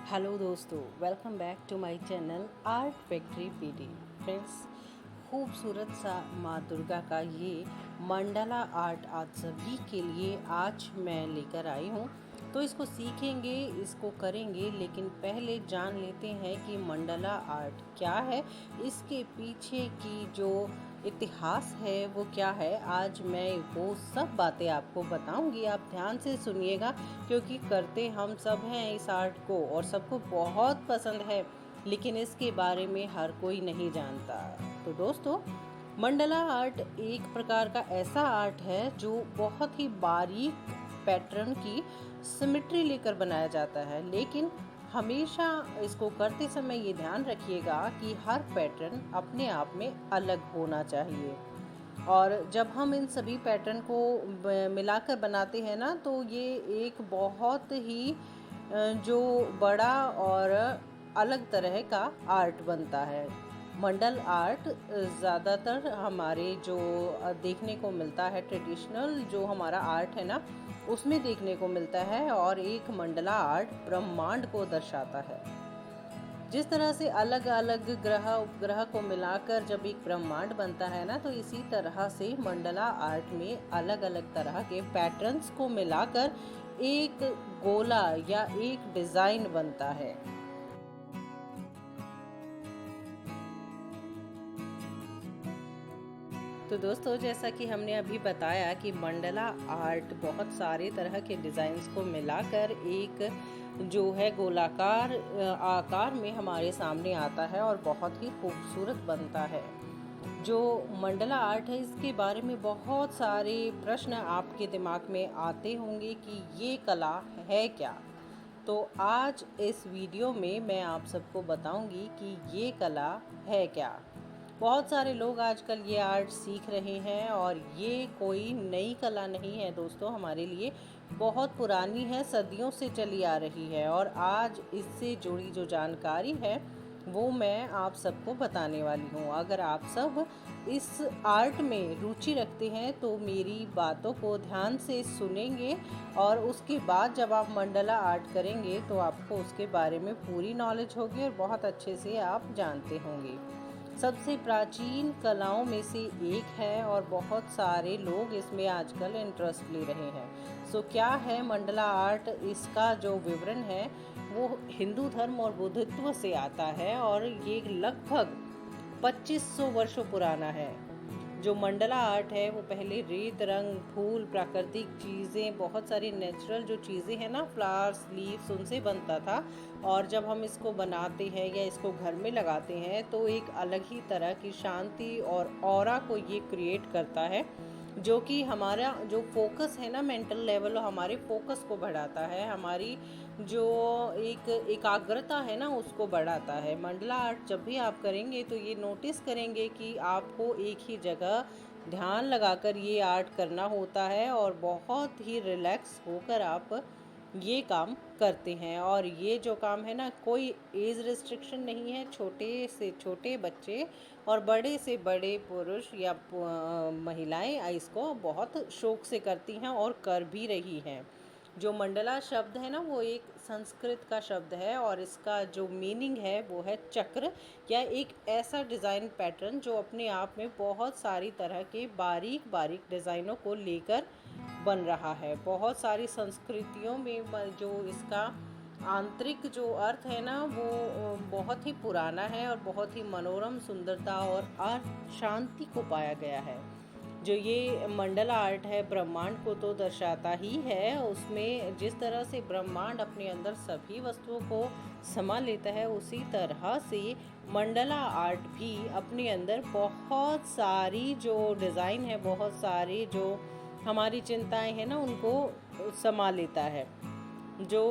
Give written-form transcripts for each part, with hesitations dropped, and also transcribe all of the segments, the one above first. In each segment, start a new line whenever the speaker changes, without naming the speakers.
Hello दोस्तों, welcome back to my channel art factory PD. Friends, खूबसूरत सा माँ दुर्गा का ये मंडला आर्ट आप सभी के लिए आज मैं लेकर आई हूँ। तो इसको सीखेंगे, इसको करेंगे, लेकिन पहले जान लेते हैं कि मंडला आर्ट क्या है, इसके पीछे की जो इतिहास है वो क्या है। आज मैं वो सब बातें आपको बताऊंगी, आप ध्यान से सुनिएगा, क्योंकि करते हम सब हैं इस आर्ट को और सबको बहुत पसंद है, लेकिन इसके बारे में हर कोई नहीं जानता। तो दोस्तों, मंडला आर्ट एक प्रकार का ऐसा आर्ट है जो बहुत ही बारीक पैटर्न की सिमेट्री लेकर बनाया जाता है, लेकिन हमेशा इसको करते समय ये ध्यान रखिएगा कि हर पैटर्न अपने आप में अलग होना चाहिए। और जब हम इन सभी पैटर्न को मिलाकर बनाते हैं ना, तो ये एक बहुत ही जो बड़ा और अलग तरह का आर्ट बनता है। मंडल आर्ट ज़्यादातर हमारे जो देखने को मिलता है, ट्रेडिशनल जो हमारा आर्ट है ना, उसमें देखने को मिलता है, और एक मंडला आर्ट ब्रह्मांड को दर्शाता है। जिस तरह से अलग अलग ग्रह उपग्रह को मिलाकर जब एक ब्रह्मांड बनता है ना, तो इसी तरह से मंडला आर्ट में अलग अलग तरह के पैटर्न्स को मिलाकर एक गोला या एक डिज़ाइन बनता है। तो दोस्तों, जैसा कि हमने अभी बताया कि मंडला आर्ट बहुत सारे तरह के डिज़ाइंस को मिलाकर एक जो है गोलाकार आकार में हमारे सामने आता है और बहुत ही खूबसूरत बनता है। जो मंडला आर्ट है, इसके बारे में बहुत सारे प्रश्न आपके दिमाग में आते होंगे कि ये कला है क्या। तो आज इस वीडियो में मैं आप सबको बताऊंगी कि ये कला है क्या। बहुत सारे लोग आजकल ये आर्ट सीख रहे हैं, और ये कोई नई कला नहीं है दोस्तों, हमारे लिए बहुत पुरानी है, सदियों से चली आ रही है। और आज इससे जुड़ी जो जानकारी है वो मैं आप सबको बताने वाली हूँ। अगर आप सब इस आर्ट में रुचि रखते हैं तो मेरी बातों को ध्यान से सुनेंगे, और उसके बाद जब आप मंडला आर्ट करेंगे तो आपको उसके बारे में पूरी नॉलेज होगी और बहुत अच्छे से आप जानते होंगे। सबसे प्राचीन कलाओं में से एक है और बहुत सारे लोग इसमें आजकल इंटरेस्ट ले रहे हैं। सो क्या है मंडला आर्ट? इसका जो विवरण है वो हिंदू धर्म और बुद्धित्व से आता है, और ये लगभग 2500 वर्षों पुराना है। जो मंडला आर्ट है वो पहले रेत, रंग, फूल, प्राकृतिक चीज़ें, बहुत सारी नेचुरल जो चीज़ें हैं ना, फ्लावर्स, लीव्स, उनसे बनता था। और जब हम इसको बनाते हैं या इसको घर में लगाते हैं तो एक अलग ही तरह की शांति और ऑरा को ये क्रिएट करता है, जो कि हमारा जो फोकस है ना, मेंटल लेवल, हमारे फोकस को बढ़ाता है, हमारी जो एक एकाग्रता है ना उसको बढ़ाता है। मंडला आर्ट जब भी आप करेंगे तो ये नोटिस करेंगे कि आपको एक ही जगह ध्यान लगाकर ये आर्ट करना होता है, और बहुत ही रिलैक्स होकर आप ये काम करते हैं। और ये जो काम है ना, कोई एज रिस्ट्रिक्शन नहीं है। छोटे से छोटे बच्चे और बड़े से बड़े पुरुष या महिलाएं इसको बहुत शौक से करती हैं और कर भी रही हैं। जो मंडला शब्द है ना, वो एक संस्कृत का शब्द है, और इसका जो मीनिंग है वो है चक्र, या एक ऐसा डिज़ाइन पैटर्न जो अपने आप में बहुत सारी तरह के बारीक बारीक डिज़ाइनों को लेकर बन रहा है। बहुत सारी संस्कृतियों में जो इसका आंतरिक जो अर्थ है ना, वो बहुत ही पुराना है और बहुत ही मनोरम सुंदरता और शांति को पाया गया है। जो ये मंडला आर्ट है, ब्रह्मांड को तो दर्शाता ही है। उसमें जिस तरह से ब्रह्मांड अपने अंदर सभी वस्तुओं को समा लेता है, उसी तरह से मंडला आर्ट भी अपने अंदर बहुत सारी जो डिज़ाइन है, बहुत सारी जो हमारी चिंताएं हैं ना, उनको समा लेता है। जो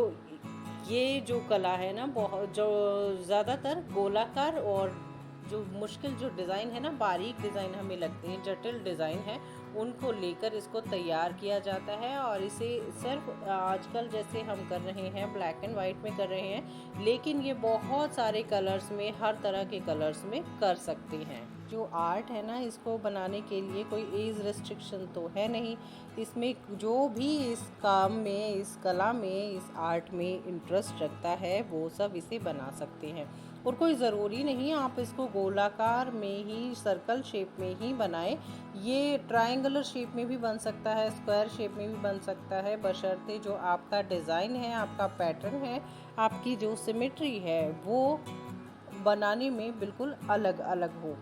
ये जो कला है ना, बहुत जो ज़्यादातर गोलाकार और जो मुश्किल जो डिज़ाइन है ना, बारीक डिज़ाइन हमें लगते हैं, जटिल डिज़ाइन है, उनको लेकर इसको तैयार किया जाता है। और इसे सिर्फ आजकल जैसे हम कर रहे हैं ब्लैक एंड वाइट में कर रहे हैं, लेकिन ये बहुत सारे कलर्स में, हर तरह के कलर्स में कर सकते हैं। जो आर्ट है ना, इसको बनाने के लिए कोई एज रेस्ट्रिक्शन तो है नहीं। इसमें जो भी इस काम में, इस कला में, इस आर्ट में इंटरेस्ट रखता है वो सब इसे बना सकते हैं। और कोई ज़रूरी नहीं आप इसको गोलाकार में ही, सर्कल शेप में ही बनाएं। ये ट्रायंगुलर शेप में भी बन सकता है, स्क्वायर शेप में भी बन सकता है, बशर्ते जो आपका डिज़ाइन है, आपका पैटर्न है, आपकी जो सिमेट्री है वो बनाने में बिल्कुल अलग अलग हो।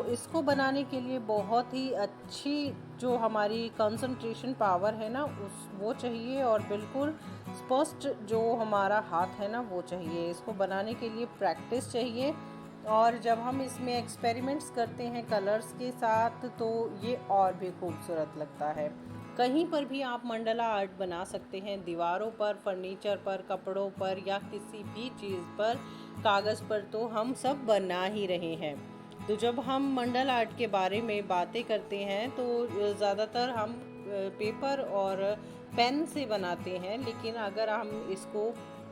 इसको बनाने के लिए बहुत ही अच्छी जो हमारी कंसंट्रेशन पावर है ना, वो चाहिए, और बिल्कुल स्पष्ट जो हमारा हाथ है ना वो चाहिए। इसको बनाने के लिए प्रैक्टिस चाहिए। और जब हम इसमें एक्सपेरिमेंट्स करते हैं कलर्स के साथ तो ये और भी खूबसूरत लगता है। कहीं पर भी आप मंडला आर्ट बना सकते हैं, दीवारों पर, फर्नीचर पर, कपड़ों पर, या किसी भी चीज़ पर, कागज़ पर तो हम सब बना ही रहे हैं। तो जब हम मंडल आर्ट के बारे में बातें करते हैं तो ज़्यादातर हम पेपर और पेन से बनाते हैं, लेकिन अगर हम इसको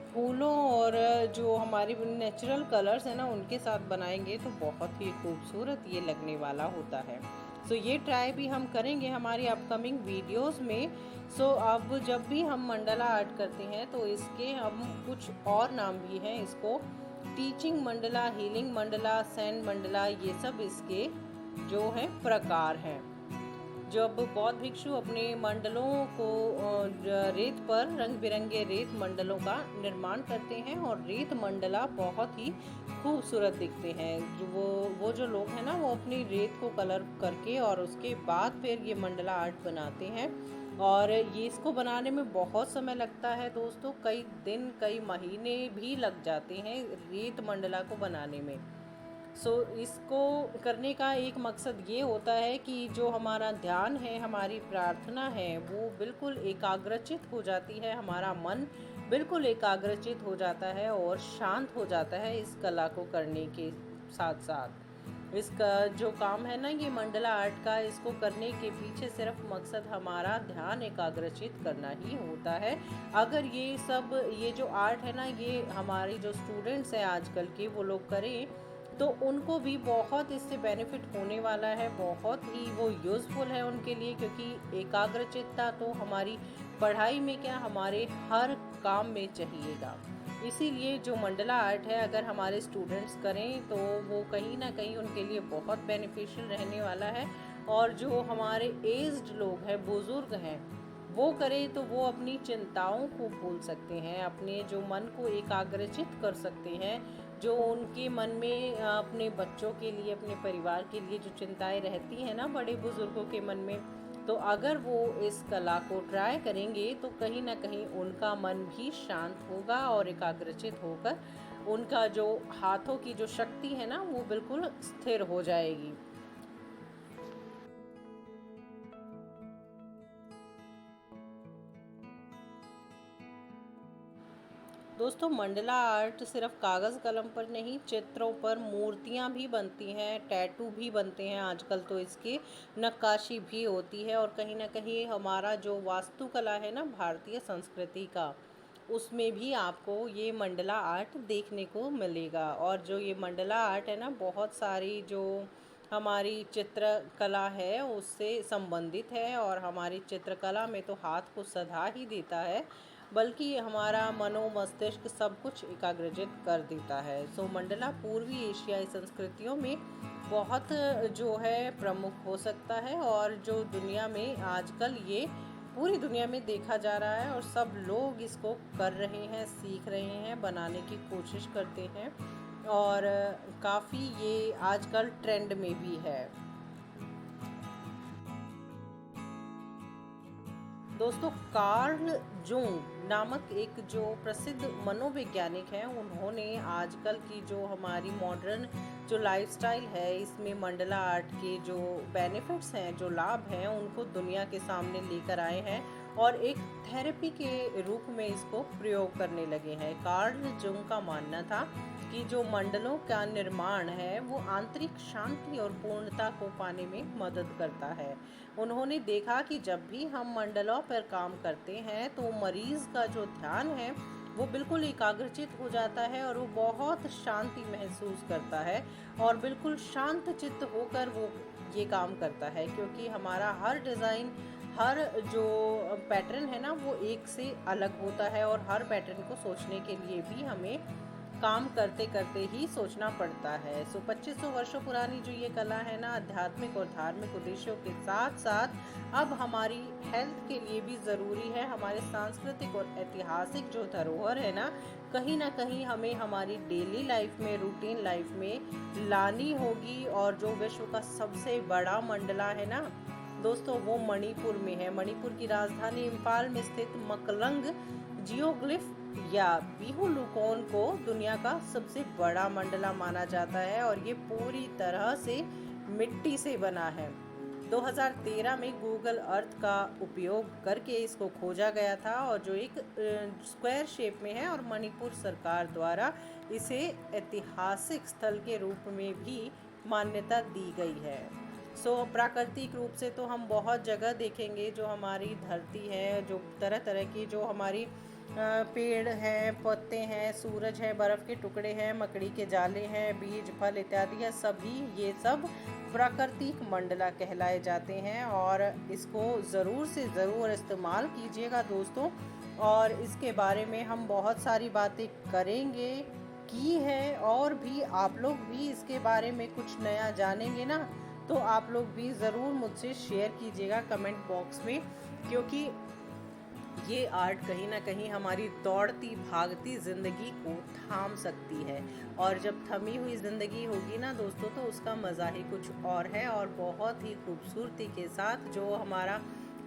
फूलों और जो हमारे नेचुरल कलर्स हैं ना उनके साथ बनाएंगे तो बहुत ही खूबसूरत ये लगने वाला होता है। ये ट्राई भी हम करेंगे हमारी अपकमिंग वीडियोस में। अब जब भी हम मंडला आर्ट करते हैं तो इसके हम कुछ और नाम भी हैं। इसको teaching Mandla, healing Mandla, sand Mandla, ये सब इसके जो हैं प्रकार हैं। जब बौद्ध भिक्षु अपने मंडलों को रेत पर, रंग बिरंगे रेत मंडलों का निर्माण करते हैं, और रेत मंडला बहुत ही खूबसूरत दिखते हैं। जो वो जो लोग हैं ना वो अपनी रेत को कलर करके और उसके बाद फिर ये मंडला आर्ट बनाते हैं। और ये इसको बनाने में बहुत समय लगता है दोस्तों, कई दिन, कई महीने भी लग जाते हैं रेत मंडला को बनाने में। इसको करने का एक मकसद ये होता है कि जो हमारा ध्यान है, हमारी प्रार्थना है, वो बिल्कुल एकाग्रचित हो जाती है, हमारा मन बिल्कुल एकाग्रचित हो जाता है और शांत हो जाता है इस कला को करने के साथ साथ। इसका जो काम है ना ये मंडला आर्ट का, इसको करने के पीछे सिर्फ मकसद हमारा ध्यान एकाग्रचित करना ही होता है। अगर ये जो आर्ट है ना, ये हमारे जो स्टूडेंट्स हैं आजकल के, वो लोग करें तो उनको भी बहुत इससे बेनिफिट होने वाला है, बहुत ही वो यूज़फुल है उनके लिए, क्योंकि एकाग्रचित्ता तो हमारी पढ़ाई में क्या, हमारे हर काम में चाहिएगा। इसीलिए जो मंडला आर्ट है अगर हमारे स्टूडेंट्स करें तो वो कहीं ना कहीं उनके लिए बहुत बेनिफिशियल रहने वाला है। और जो हमारे एज्ड लोग हैं, बुज़ुर्ग हैं, वो करें तो वो अपनी चिंताओं को भूल सकते हैं, अपने जो मन को एकाग्रचित कर सकते हैं। जो उनके मन में अपने बच्चों के लिए, अपने परिवार के लिए जो चिंताएं रहती हैं ना बड़े बुजुर्गों के मन में, तो अगर वो इस कला को ट्राई करेंगे तो कहीं ना कहीं उनका मन भी शांत होगा और एकाग्रचित होकर उनका जो हाथों की जो शक्ति है ना वो बिल्कुल स्थिर हो जाएगी। दोस्तों मंडला आर्ट सिर्फ कागज़ कलम पर नहीं, चित्रों पर मूर्तियाँ भी बनती हैं, टैटू भी बनते हैं, आजकल तो इसकी नक्काशी भी होती है। और कहीं ना कहीं हमारा जो वास्तुकला है ना भारतीय संस्कृति का, उसमें भी आपको ये मंडला आर्ट देखने को मिलेगा। और जो ये मंडला आर्ट है ना, बहुत सारी जो हमारी चित्रकला है उससे संबंधित है, और हमारी चित्रकला में तो हाथ को सधा ही देता है, बल्कि हमारा मनो मस्तिष्क सब कुछ एकाग्रचित कर देता है। मंडला पूर्वी एशियाई संस्कृतियों में बहुत जो है प्रमुख हो सकता है, और जो दुनिया में आजकल ये पूरी दुनिया में देखा जा रहा है, और सब लोग इसको कर रहे हैं, सीख रहे हैं, बनाने की कोशिश करते हैं, और काफ़ी ये आजकल ट्रेंड में भी है। दोस्तों कार्ल जूंग नामक एक जो प्रसिद्ध मनोवैज्ञानिक हैं, उन्होंने आजकल की जो हमारी मॉडर्न जो लाइफस्टाइल है इसमें मंडला आर्ट के जो बेनिफिट्स हैं, जो लाभ हैं, उनको दुनिया के सामने लेकर आए हैं और एक थेरेपी के रूप में इसको प्रयोग करने लगे हैं। कार्ल जूंग का मानना था कि जो मंडलों का निर्माण है वो आंतरिक शांति और पूर्णता को पाने में मदद करता है। उन्होंने देखा कि जब भी हम मंडलों पर काम करते हैं तो मरीज का जो ध्यान है वो बिल्कुल एकाग्रचित हो जाता है और वो बहुत शांति महसूस करता है और बिल्कुल शांत चित्त होकर वो ये काम करता है, क्योंकि हमारा हर डिज़ाइन, हर जो पैटर्न है ना वो एक से अलग होता है और हर पैटर्न को सोचने के लिए भी हमें काम करते करते ही सोचना पड़ता है। सो 2500 वर्षों पुरानी जो ये कला है ना, आध्यात्मिक और धार्मिक उद्देश्यों के साथ साथ अब हमारी हेल्थ के लिए भी ज़रूरी है। हमारे सांस्कृतिक और ऐतिहासिक जो धरोहर है ना कहीं हमें हमारी डेली लाइफ में, रूटीन लाइफ में लानी होगी। और जो विश्व का सबसे बड़ा मंडला है ना दोस्तों, वो मणिपुर में है। मणिपुर की राजधानी इम्फाल में स्थित मकलंग जियोग्लिफ या बिहू लुकोन को दुनिया का सबसे बड़ा मंडला माना जाता है और ये पूरी तरह से मिट्टी से बना है। 2013 में गूगल अर्थ का उपयोग करके इसको खोजा गया था और जो एक स्क्वायर शेप में है, और मणिपुर सरकार द्वारा इसे ऐतिहासिक स्थल के रूप में भी मान्यता दी गई है। प्राकृतिक रूप से तो हम बहुत जगह देखेंगे, जो हमारी धरती है, जो तरह तरह की जो हमारी पेड़ हैं, पत्ते हैं, सूरज है, बर्फ़ के टुकड़े हैं, मकड़ी के जाले हैं, बीज, फल इत्यादि है, ये सब प्राकृतिक मंडला कहलाए जाते हैं। और इसको ज़रूर से ज़रूर इस्तेमाल कीजिएगा दोस्तों। और इसके बारे में हम बहुत सारी बातें करेंगे, की है, और भी आप लोग भी इसके बारे में कुछ नया जानेंगे ना, तो आप लोग भी ज़रूर मुझसे शेयर कीजिएगा कमेंट बॉक्स में, क्योंकि ये आर्ट कहीं ना कहीं हमारी दौड़ती भागती ज़िंदगी को थाम सकती है। और जब थमी हुई ज़िंदगी होगी ना दोस्तों, तो उसका मज़ा ही कुछ और है। और बहुत ही खूबसूरती के साथ जो हमारा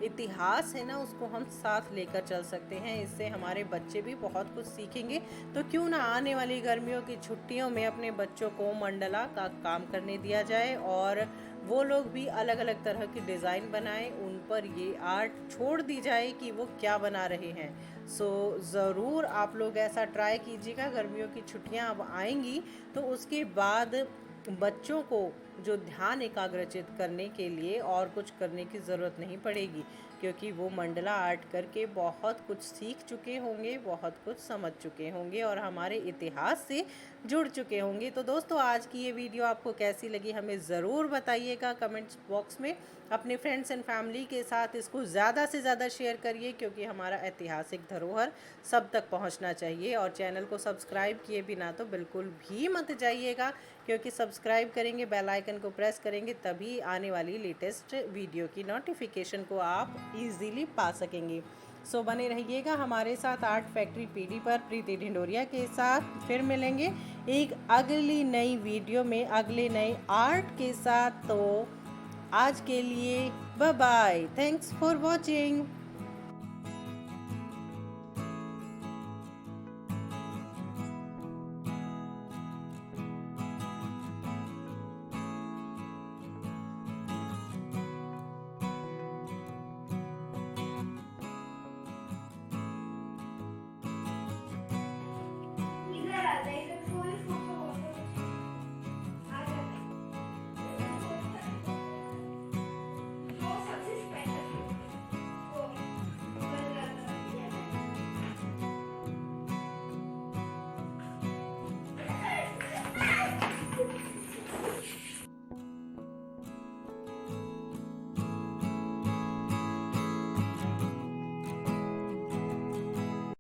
इतिहास है ना, उसको हम साथ लेकर चल सकते हैं। इससे हमारे बच्चे भी बहुत कुछ सीखेंगे। तो क्यों ना आने वाली गर्मियों की छुट्टियों में अपने बच्चों को मंडला का काम करने दिया जाए और वो लोग भी अलग अलग तरह की डिज़ाइन बनाएं, उन पर ये आर्ट छोड़ दी जाए कि वो क्या बना रहे हैं। ज़रूर आप लोग ऐसा ट्राई कीजिएगा। गर्मियों की छुट्टियां अब आएंगी तो उसके बाद बच्चों को जो ध्यान एकाग्रचित करने के लिए और कुछ करने की ज़रूरत नहीं पड़ेगी, क्योंकि वो मंडला आर्ट करके बहुत कुछ सीख चुके होंगे, बहुत कुछ समझ चुके होंगे और हमारे इतिहास से जुड़ चुके होंगे। तो दोस्तों, आज की ये वीडियो आपको कैसी लगी हमें ज़रूर बताइएगा कमेंट्स बॉक्स में। अपने फ्रेंड्स एंड फैमिली के साथ इसको ज़्यादा से ज़्यादा शेयर करिए, क्योंकि हमारा ऐतिहासिक धरोहर सब तक पहुंचना चाहिए। और चैनल को सब्सक्राइब किए बिना तो बिल्कुल भी मत जाइएगा, क्योंकि सब्सक्राइब करेंगे, बेल आइकन को प्रेस करेंगे, तभी आने वाली लेटेस्ट वीडियो की नोटिफिकेशन को आप इजीली पा सकेंगे। बने रहिएगा हमारे साथ आर्ट फैक्ट्री पीडी पर प्रीति ढिंडोरिया के साथ। फिर मिलेंगे एक अगली नई वीडियो में अगले नए आर्ट के साथ। तो आज के लिए bye bye, thanks for watching.